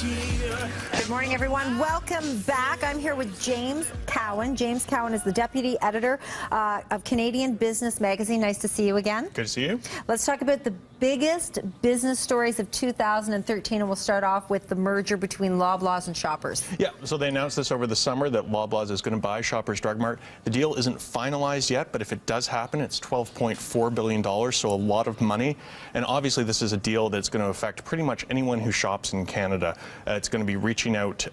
Good morning, everyone. Welcome back. I'm here with James Cowan. James Cowan is the deputy editor of Canadian Business Magazine. Nice to see you again. Good to see you. Let's talk about the biggest business stories of 2013, and we'll start off with the merger between Loblaws and Shoppers. Yeah, so they announced this over the summer that Loblaws is going to buy Shoppers Drug Mart. The deal isn't finalized yet, but if it does happen, it's $12.4 billion, so a lot of money. And obviously this is a deal that's going to affect pretty much anyone who shops in Canada. It's going to be reaching out,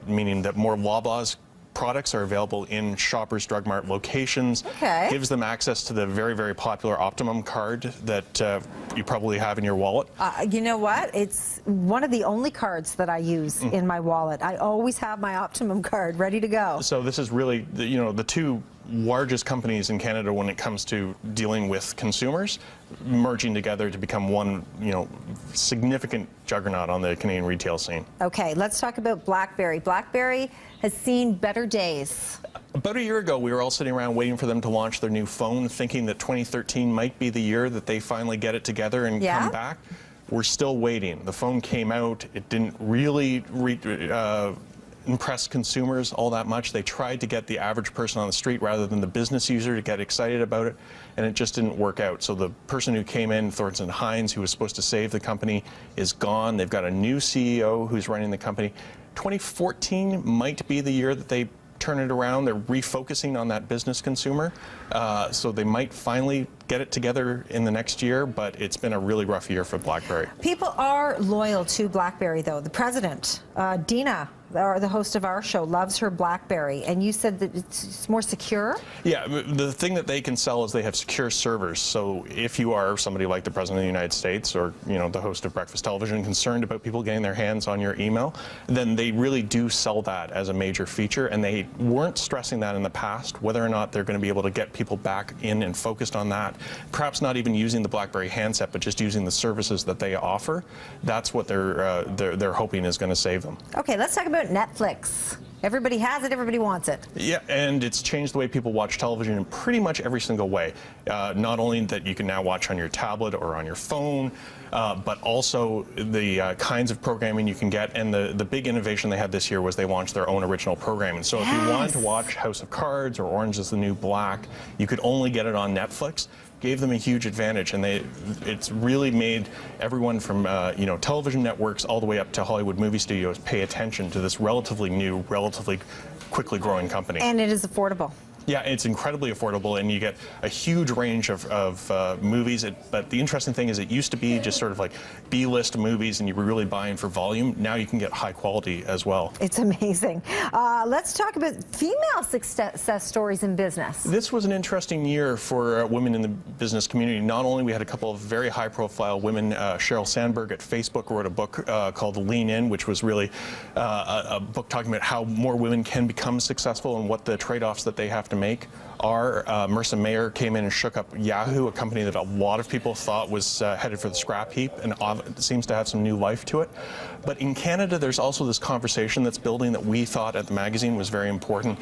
meaning that more Loblaws products are available in Shoppers Drug Mart locations. Okay. Gives them access to the very, very popular Optimum card that you probably have in your wallet. You know what? It's one of the only cards that I use in my wallet. I always have my Optimum card ready to go. So this is really, the two largest companies in Canada when it comes to dealing with consumers merging together to become one, significant juggernaut on the Canadian retail scene. Okay, let's talk about Blackberry. Blackberry has seen better days. About a year ago, we were all sitting around waiting for them to launch their new phone, thinking that 2013 might be the year that they finally get it together and come back. We're still waiting. The phone came out. It didn't really impress consumers all that much. They tried to get the average person on the street rather than the business user to get excited about it, and it just didn't work out. So the person who came in, Thornton Hines, who was supposed to save the company, is gone. They've got a new CEO who's running the company. 2014 might be the year that they turn it around. They're refocusing on that business consumer, so they might finally get it together in the next year, but it's been a really rough year for Blackberry. People are loyal to Blackberry, though. The president, Dina, the host of our show, loves her Blackberry, and you said that it's more secure? Yeah, the thing that they can sell is they have secure servers. So if you are somebody like the President of the United States or the host of breakfast television concerned about people getting their hands on your email, then they really do sell that as a major feature, and they weren't stressing that in the past, whether or not they're going to be able to get people back in and focused on that. Perhaps not even using the Blackberry handset, but just using the services that they offer. That's what they're hoping is going to save them. Okay, let's talk about Netflix. Everybody has it, everybody wants it. Yeah, and it's changed the way people watch television in pretty much every single way. Not only that you can now watch on your tablet or on your phone, but also the kinds of programming you can get. And the big innovation they had this year was they launched their own original programming. So if you wanted to watch House of Cards or Orange is the New Black, you could only get it on Netflix. Gave them a huge advantage, and it's really made everyone from television networks all the way up to Hollywood movie studios pay attention to this relatively new, relatively quickly growing company. And it is affordable. Yeah, it's incredibly affordable, and you get a huge range of movies. But the interesting thing is it used to be just sort of like B-list movies, and you were really buying for volume. Now you can get high quality as well. It's amazing. Let's talk about female success stories in business. This was an interesting year for women in the business community. Not only we had a couple of very high-profile women. Sheryl Sandberg at Facebook wrote a book called Lean In, which was really a book talking about how more women can become successful and what the trade-offs that they have to make are. Marissa Mayer came in and shook up Yahoo, a company that a lot of people thought was headed for the scrap heap, and seems to have some new life to it. But in Canada, there's also this conversation that's building that we thought at the magazine was very important,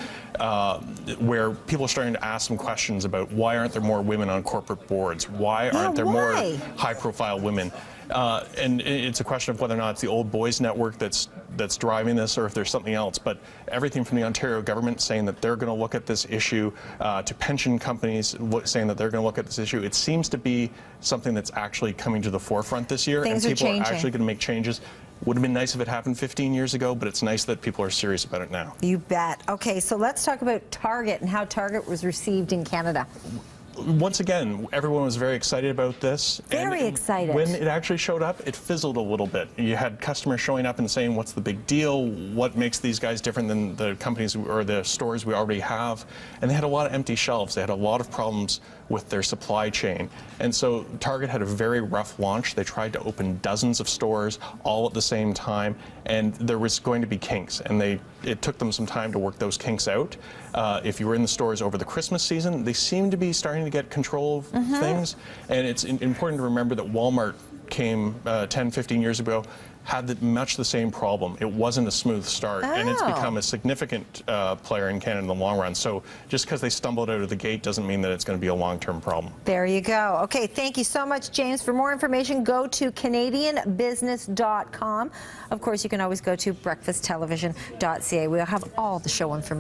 where people are starting to ask some questions about why aren't there more women on corporate boards? Why aren't there more high-profile women? And it's a question of whether or not it's the old boys network that's driving this, or if there's something else. But everything from the Ontario government saying that they're going to look at this issue, to pension companies saying that they're going to look at this issue, it seems to be something that's actually coming to the forefront this year. Things and people are actually going to make changes. Would have been nice if it happened 15 years ago, but it's nice that people are serious about it now. You bet. Okay, so let's talk about Target and how Target was received in Canada. Once again, everyone was very excited about this. Very excited. When it actually showed up, it fizzled a little bit. You had customers showing up and saying, what's the big deal? What makes these guys different than the companies or the stores we already have? And they had a lot of empty shelves. They had a lot of problems with their supply chain. And so Target had a very rough launch. They tried to open dozens of stores all at the same time, and there was going to be kinks, and it took them some time to work those kinks out. If you were in the stores over the Christmas season, they seem to be starting to get control of things, and it's important to remember that Walmart came 10, 15 years ago had much the same problem. It wasn't a smooth start, and it's become a significant player in Canada in the long run. So just because they stumbled out of the gate doesn't mean that it's going to be a long-term problem. There you go. Okay, thank you so much, James. For more information, go to canadianbusiness.com. Of course, you can always go to breakfasttelevision.ca. We'll have all the show information.